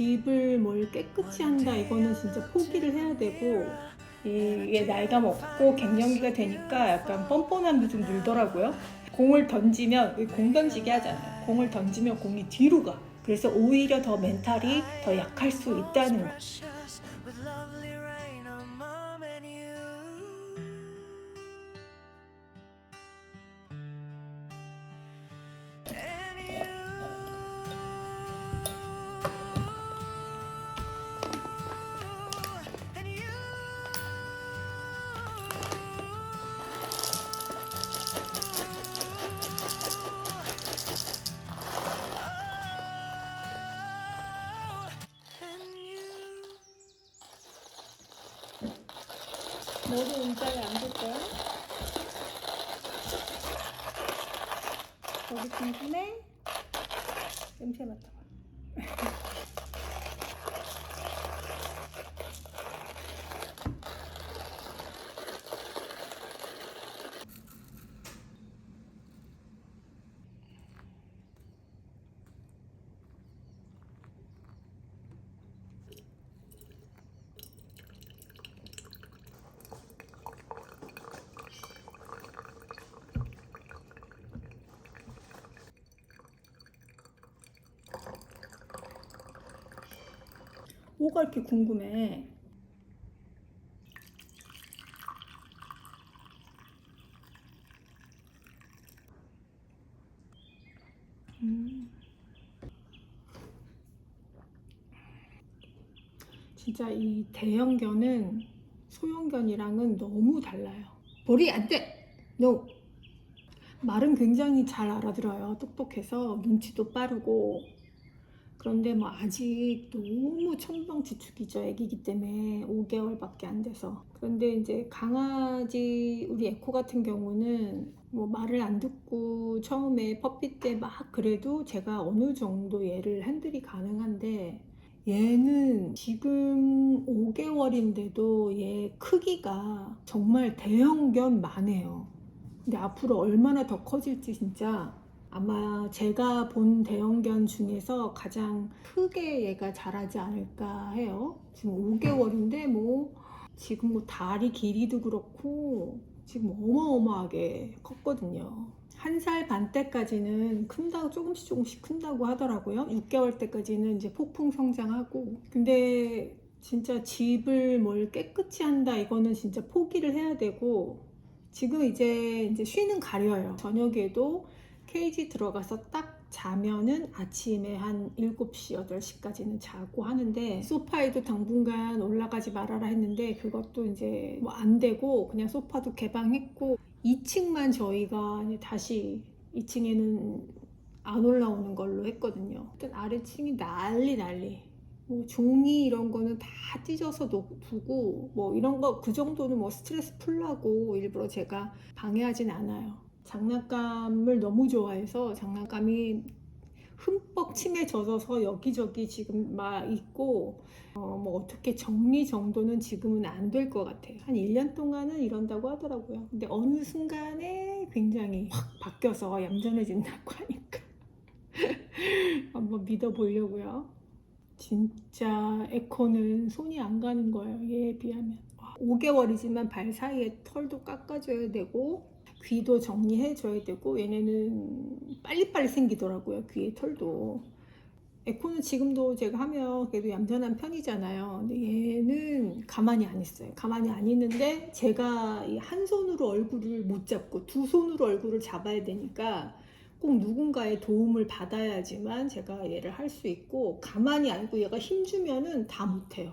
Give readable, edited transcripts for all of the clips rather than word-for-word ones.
집을 뭘 깨끗이 한다 이거는 진짜 포기를 해야 되고, 이게 나이가 먹고 갱년기가 되니까 약간 뻔뻔함도 좀 늘더라고요. 공을 던지면, 공 던지기 하잖아요. 공을 던지면 공이 뒤로 가. 그래서 오히려 더 멘탈이 더 약할 수 있다는 거. 너도 의자에 앉을 거야? 거기 궁금해? 냄새 맡아봐. 뭐가 이렇게 궁금해? 진짜 이 대형견은 소형견이랑은 너무 달라요. 머리 안 돼! No! 말은 굉장히 잘 알아들어요. 똑똑해서 눈치도 빠르고. 그런데 뭐 아직 너무 천방지축이죠. 아기기 때문에 5개월밖에 안 돼서. 그런데 이제 강아지 우리 에코 같은 경우는 뭐 말을 안 듣고 처음에 퍼피 때 막 그래도 제가 어느 정도 얘를 핸들이 가능한데, 얘는 지금 5개월인데도 얘 크기가 정말 대형견만 해요. 근데 앞으로 얼마나 더 커질지 진짜 아마 제가 본 대형견 중에서 가장 크게 얘가 자라지 않을까 해요. 지금 5개월인데 뭐 지금 뭐 다리 길이도 그렇고 지금 어마어마하게 컸거든요. 1살 반 때까지는 큰다고 조금씩 조금씩 큰다고 하더라고요. 6개월 때까지는 이제 폭풍 성장하고. 근데 진짜 집을 뭘 깨끗이 한다 이거는 진짜 포기를 해야 되고, 지금 이제 쉬는 가려요. 저녁에도 케이지 들어가서 딱 자면은 아침에 한 7시, 8시까지는 자고 하는데, 소파에도 당분간 올라가지 말아라 했는데 그것도 이제 뭐 안 되고 그냥 소파도 개방했고, 2층만 저희가 이제 다시 2층에는 안 올라오는 걸로 했거든요. 일단 아래층이 난리. 뭐 종이 이런 거는 다 찢어서 두고 뭐 이런 거 그 정도는 뭐 스트레스 풀라고 일부러 제가 방해하진 않아요. 장난감을 너무 좋아해서 장난감이 흠뻑 침에 젖어서 여기저기 지금 막 있고, 뭐 어떻게 정리정돈은 지금은 안 될 것 같아요. 한 1년 동안은 이런다고 하더라고요. 근데 어느 순간에 굉장히 확 바뀌어서 얌전해진다고 하니까 한번 믿어보려고요. 진짜 에코는 손이 안 가는 거예요. 얘에 비하면. 5개월이지만 발 사이에 털도 깎아줘야 되고 귀도 정리해줘야 되고, 얘네는 빨리빨리 생기더라고요. 귀에 털도. 에코는 지금도 제가 하면 그래도 얌전한 편이잖아요. 근데 얘는 가만히 안 있어요. 가만히 안 있는데 제가 이 한 손으로 얼굴을 못 잡고 두 손으로 얼굴을 잡아야 되니까 꼭 누군가의 도움을 받아야지만 제가 얘를 할 수 있고, 가만히 안 있고 얘가 힘주면은 다 못해요.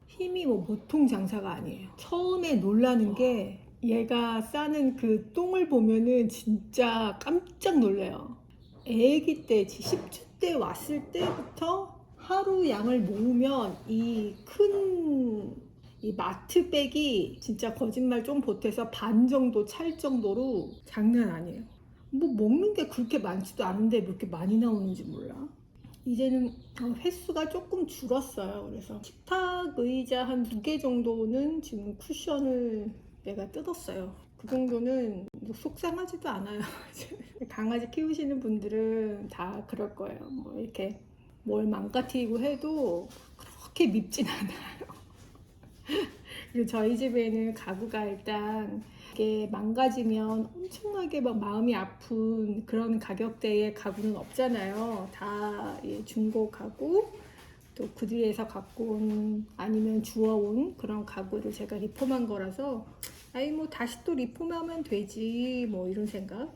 힘이 뭐 보통 장사가 아니에요. 처음에 놀라는 게 얘가 싸는 그 똥을 보면은 진짜 깜짝 놀래요. 애기 때 10주 때 왔을 때부터 하루 양을 모으면 이 마트백이 진짜 거짓말 좀 보태서 반 정도 찰 정도로 장난 아니에요. 뭐 먹는 게 그렇게 많지도 않은데 왜 이렇게 많이 나오는지 몰라. 이제는 횟수가 조금 줄었어요. 그래서 식탁 의자 한 2개 정도는 지금 쿠션을 내가 뜯었어요. 그 정도는 뭐 속상하지도 않아요. 강아지 키우시는 분들은 다 그럴 거예요. 뭐 이렇게 뭘 망가뜨리고 해도 그렇게 밉진 않아요. 그리고 저희 집에는 가구가 일단 이게 망가지면 엄청나게 막 마음이 아픈 그런 가격대의 가구는 없잖아요. 다 중고 가구, 또 구리에서 갖고 온 아니면 주워온 그런 가구를 제가 리폼한 거라서 아이 뭐 다시 또 리폼하면 되지 뭐 이런 생각.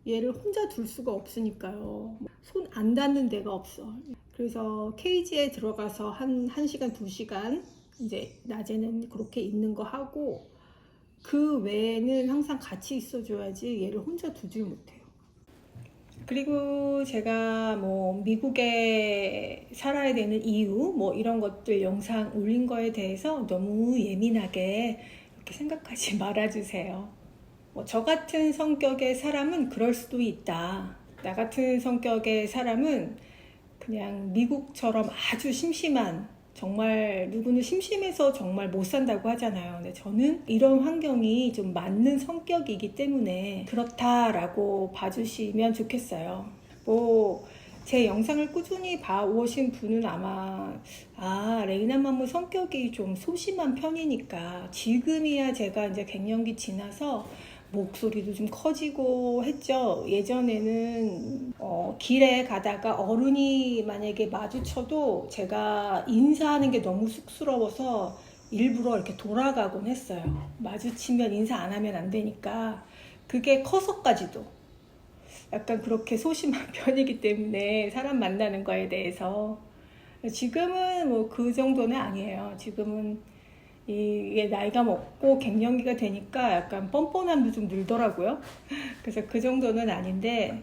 얘를 혼자 둘 수가 없으니까요. 손 안 닿는 데가 없어. 그래서 케이지에 들어가서 한 1시간, 2시간 이제 낮에는 그렇게 있는 거 하고 그 외에는 항상 같이 있어줘야지 얘를 혼자 두질 못해요. 그리고 제가 뭐 미국에 살아야 되는 이유 뭐 이런 것들 영상 올린 거에 대해서 너무 예민하게 이렇게 생각하지 말아주세요. 뭐 저 같은 성격의 사람은 그럴 수도 있다. 나 같은 성격의 사람은 그냥 미국처럼 아주 심심한, 정말 누구는 심심해서 정말 못 산다고 하잖아요. 근데 저는 이런 환경이 좀 맞는 성격이기 때문에 그렇다라고 봐주시면 좋겠어요. 뭐 제 영상을 꾸준히 봐오신 분은 아마 레이나맘은 성격이 좀 소심한 편이니까 지금이야 제가 이제 갱년기 지나서 목소리도 좀 커지고 했죠. 예전에는 길에 가다가 어른이 만약에 마주쳐도 제가 인사하는 게 너무 쑥스러워서 일부러 이렇게 돌아가곤 했어요. 마주치면 인사 안 하면 안 되니까. 그게 커서까지도 약간 그렇게 소심한 편이기 때문에 사람 만나는 거에 대해서. 지금은 뭐 그 정도는 아니에요. 지금은 이게 나이가 먹고 갱년기가 되니까 약간 뻔뻔함도 좀 늘더라고요. 그래서 그 정도는 아닌데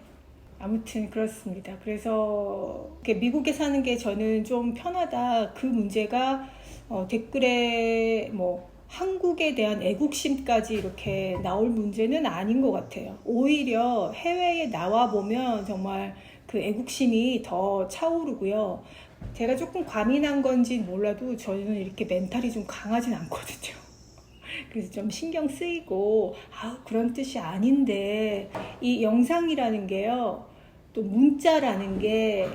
아무튼 그렇습니다. 그래서 미국에 사는 게 저는 좀 편하다. 그 문제가 댓글에 뭐 한국에 대한 애국심까지 이렇게 나올 문제는 아닌 것 같아요. 오히려 해외에 나와 보면 정말 그 애국심이 더 차오르고요. 제가 조금 과민한 건지 몰라도 저는 이렇게 멘탈이 좀 강하진 않거든요. 그래서 좀 신경 쓰이고 그런 뜻이 아닌데 이 영상이라는 게요, 또 문자라는 게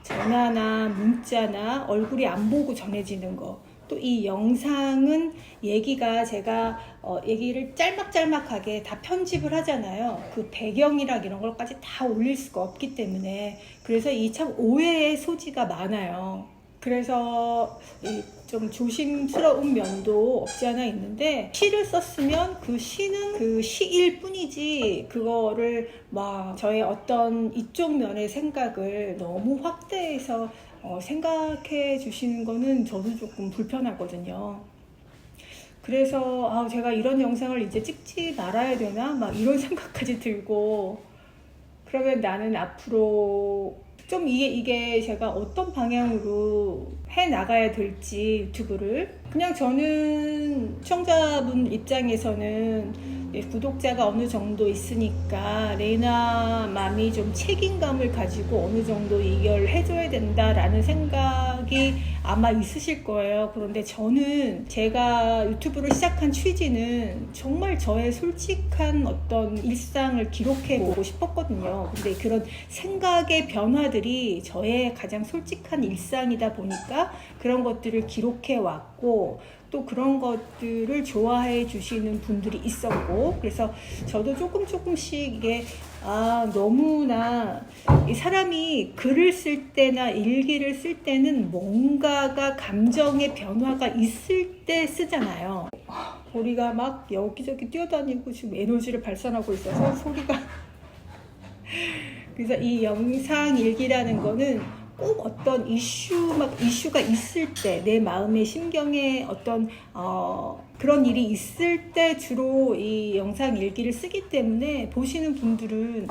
전화나 문자나 얼굴이 안 보고 전해지는 거, 또 이 영상은 얘기가 제가 얘기를 짤막짤막하게 다 편집을 하잖아요. 그 배경이랑 이런 걸까지 다 올릴 수가 없기 때문에 그래서 이 참 오해의 소지가 많아요. 그래서 좀 조심스러운 면도 없지 않아 있는데, 시를 썼으면 그 시는 그 시일 뿐이지 그거를 막 저의 어떤 이쪽 면의 생각을 너무 확대해서 생각해 주시는 거는 저도 조금 불편하거든요. 그래서 제가 이런 영상을 이제 찍지 말아야 되나 막 이런 생각까지 들고, 그러면 나는 앞으로 좀 이게 제가 어떤 방향으로 해 나가야 될지 유튜브를, 그냥 저는 시청자분 입장에서는 구독자가 어느 정도 있으니까 레이나맘이 좀 책임감을 가지고 어느 정도 이걸 해줘야 된다라는 생각이 아마 있으실 거예요. 그런데 저는 제가 유튜브를 시작한 취지는 정말 저의 솔직한 어떤 일상을 기록해 보고 싶었거든요. 근데 그런 생각의 변화들이 저의 가장 솔직한 일상이다 보니까 그런 것들을 기록해 왔고, 또 그런 것들을 좋아해 주시는 분들이 있었고, 그래서 저도 조금씩 이게 너무나 이 사람이 글을 쓸 때나 일기를 쓸 때는 뭔가가 감정의 변화가 있을 때 쓰잖아요. 보리가 막 여기저기 뛰어다니고 지금 에너지를 발산하고 있어서 소리가 그래서 이 영상 일기라는 거는 꼭 어떤 이슈가 있을 때, 내 마음의 심경에 어떤 그런 일이 있을 때 주로 이 영상 일기를 쓰기 때문에 보시는 분들은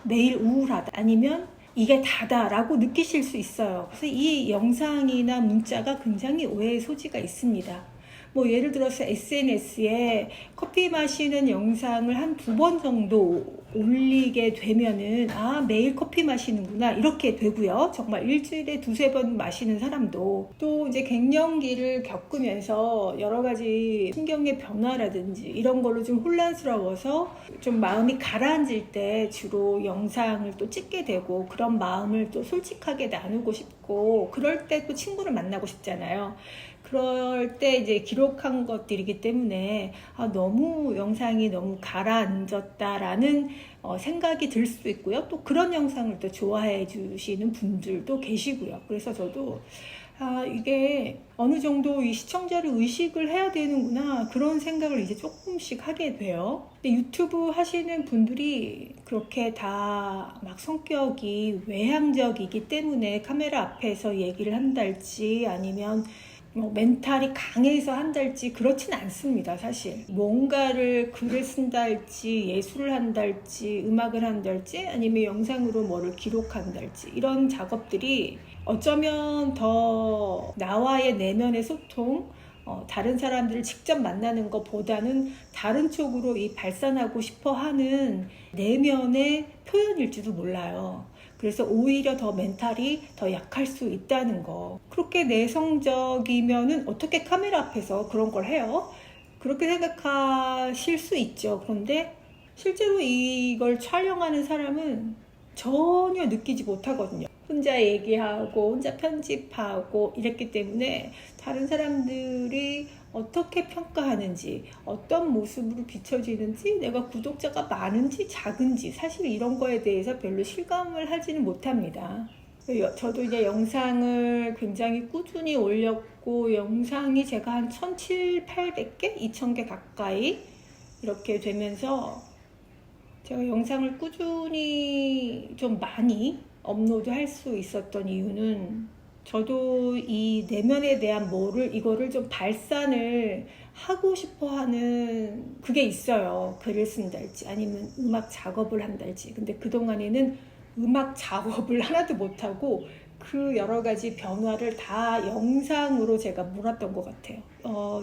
매일 우울하다, 아니면 이게 다다라고 느끼실 수 있어요. 그래서 이 영상이나 문자가 굉장히 오해의 소지가 있습니다. 뭐 예를 들어서 SNS에 커피 마시는 영상을 한 2번 정도 올리게 되면은 매일 커피 마시는구나 이렇게 되고요. 정말 일주일에 두세 번 마시는 사람도 또 이제 갱년기를 겪으면서 여러 가지 신경의 변화라든지 이런 걸로 좀 혼란스러워서 좀 마음이 가라앉을 때 주로 영상을 또 찍게 되고 그런 마음을 또 솔직하게 나누고 싶고 그럴 때 또 친구를 만나고 싶잖아요. 그럴 때 이제 기록한 것들이기 때문에 너무 영상이 너무 가라앉았다라는 생각이 들 수도 있고요. 또 그런 영상을 또 좋아해 주시는 분들도 계시고요. 그래서 저도 이게 어느 정도 이 시청자를 의식을 해야 되는구나 그런 생각을 이제 조금씩 하게 돼요. 근데 유튜브 하시는 분들이 그렇게 다 막 성격이 외향적이기 때문에 카메라 앞에서 얘기를 한달지 아니면 멘탈이 강해서 한달지 그렇진 않습니다. 사실 뭔가를 글을 쓴다 할지 예술을 한다 할지 음악을 한다 할지 아니면 영상으로 뭐를 기록한다 할지 이런 작업들이 어쩌면 더 나와의 내면의 소통 다른 사람들을 직접 만나는 것보다는 다른 쪽으로 이 발산하고 싶어 하는 내면의 표현일지도 몰라요. 그래서 오히려 더 멘탈이 더 약할 수 있다는 거. 그렇게 내성적이면은 어떻게 카메라 앞에서 그런 걸 해요? 그렇게 생각하실 수 있죠. 그런데 실제로 이걸 촬영하는 사람은 전혀 느끼지 못하거든요. 혼자 얘기하고 혼자 편집하고 이랬기 때문에 다른 사람들이 어떻게 평가하는지 어떤 모습으로 비춰지는지 내가 구독자가 많은지 작은지 사실 이런 거에 대해서 별로 실감을 하지는 못합니다. 저도 이제 영상을 굉장히 꾸준히 올렸고 영상이 제가 한 1700~800개? 2000개 가까이 이렇게 되면서 제가 영상을 꾸준히 좀 많이 업로드 할 수 있었던 이유는 저도 이 내면에 대한 이거를 좀 발산을 하고 싶어 하는 그게 있어요. 글을 쓴달지 아니면 음악 작업을 한달지. 근데 그동안에는 음악 작업을 하나도 못하고 그 여러 가지 변화를 다 영상으로 제가 몰았던 것 같아요.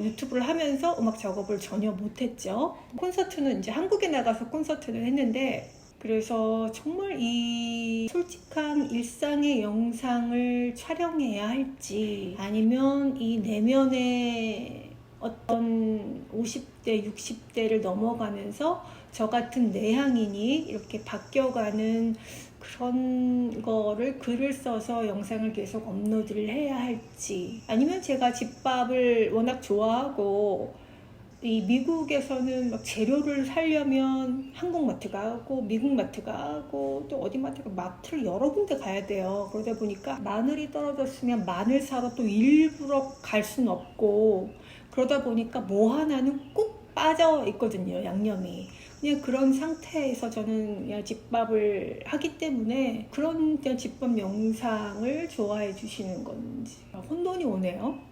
유튜브를 하면서 음악 작업을 전혀 못했죠. 콘서트는 이제 한국에 나가서 콘서트를 했는데 그래서 정말 이 솔직한 일상의 영상을 촬영해야 할지 아니면 이 내면의 어떤 50대, 60대를 넘어가면서 저 같은 내향인이 이렇게 바뀌어가는 그런 거를 글을 써서 영상을 계속 업로드를 해야 할지 아니면 제가 집밥을 워낙 좋아하고 이 미국에서는 막 재료를 사려면 한국 마트 가고 미국 마트 가고 또 어디 마트 가 마트를 여러 군데 가야 돼요. 그러다 보니까 마늘이 떨어졌으면 마늘 사러 또 일부러 갈 수는 없고 그러다 보니까 뭐 하나는 꼭 빠져 있거든요. 양념이. 그냥 그런 상태에서 저는 그냥 집밥을 하기 때문에 그런 집밥 영상을 좋아해 주시는 건지 혼돈이 오네요.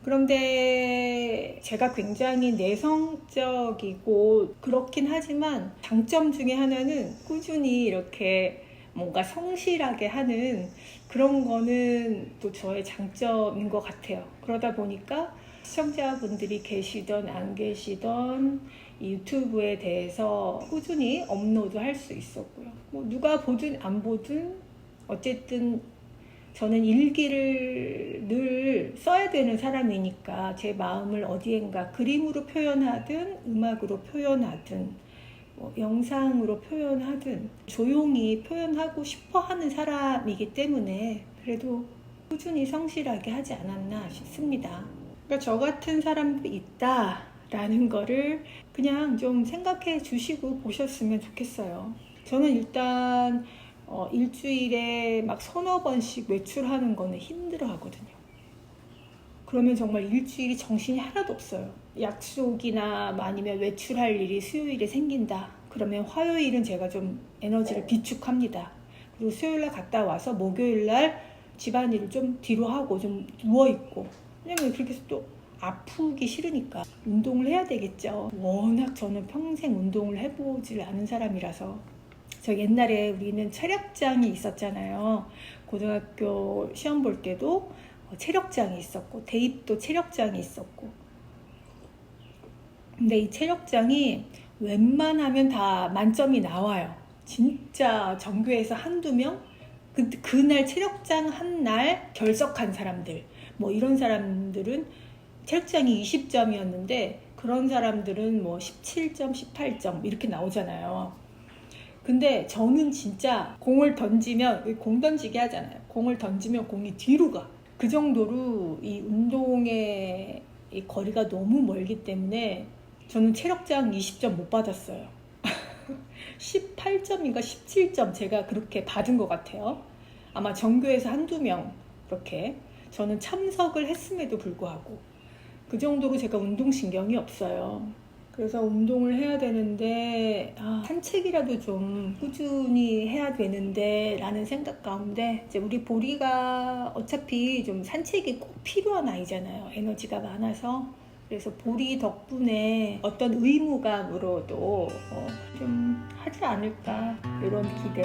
그런데 제가 굉장히 내성적이고 그렇긴 하지만 장점 중에 하나는 꾸준히 이렇게 뭔가 성실하게 하는 그런 거는 또 저의 장점인 것 같아요. 그러다 보니까 시청자분들이 계시던 안 계시던 이 유튜브에 대해서 꾸준히 업로드 할 수 있었고요. 뭐 누가 보든 안 보든 어쨌든 저는 일기를 늘 써야 되는 사람이니까 제 마음을 어디엔가 그림으로 표현하든 음악으로 표현하든 영상으로 표현하든 조용히 표현하고 싶어 하는 사람이기 때문에 그래도 꾸준히 성실하게 하지 않았나 싶습니다. 그러니까 저 같은 사람도 있다라는 거를 그냥 좀 생각해 주시고 보셨으면 좋겠어요. 저는 일단 일주일에 막 서너 번씩 외출하는 거는 힘들어 하거든요. 그러면 정말 일주일이 정신이 하나도 없어요. 약속이나 아니면 외출할 일이 수요일에 생긴다. 그러면 화요일은 제가 좀 에너지를 비축합니다. 그리고 수요일날 갔다 와서 목요일날 집안일을 좀 뒤로 하고 좀 누워있고 왜냐면 그렇게 해서 또 아프기 싫으니까 운동을 해야 되겠죠. 워낙 저는 평생 운동을 해보질 않은 사람이라서 저 옛날에 우리는 체력장이 있었잖아요. 고등학교 시험 볼 때도 체력장이 있었고 대입도 체력장이 있었고 근데 이 체력장이 웬만하면 다 만점이 나와요. 진짜 전교에서 한두 명? 그날 체력장 한 날 결석한 사람들, 뭐 이런 사람들은 체력장이 20점이었는데 그런 사람들은 뭐 17점, 18점 이렇게 나오잖아요. 근데 저는 진짜 공을 던지면, 공 던지기 하잖아요. 공을 던지면 공이 뒤로 가. 그 정도로 이 운동의 이 거리가 너무 멀기 때문에 저는 체력장 20점 못 받았어요. 18점인가 17점 제가 그렇게 받은 것 같아요. 아마 전교에서 한두 명 그렇게. 저는 참석을 했음에도 불구하고 그 정도로 제가 운동신경이 없어요. 그래서 운동을 해야 되는데 산책이라도 좀 꾸준히 해야 되는데 라는 생각 가운데 이제 우리 보리가 어차피 좀 산책이 꼭 필요한 아이잖아요. 에너지가 많아서. 그래서 보리 덕분에 어떤 의무감으로도 좀 하지 않을까 이런 기대.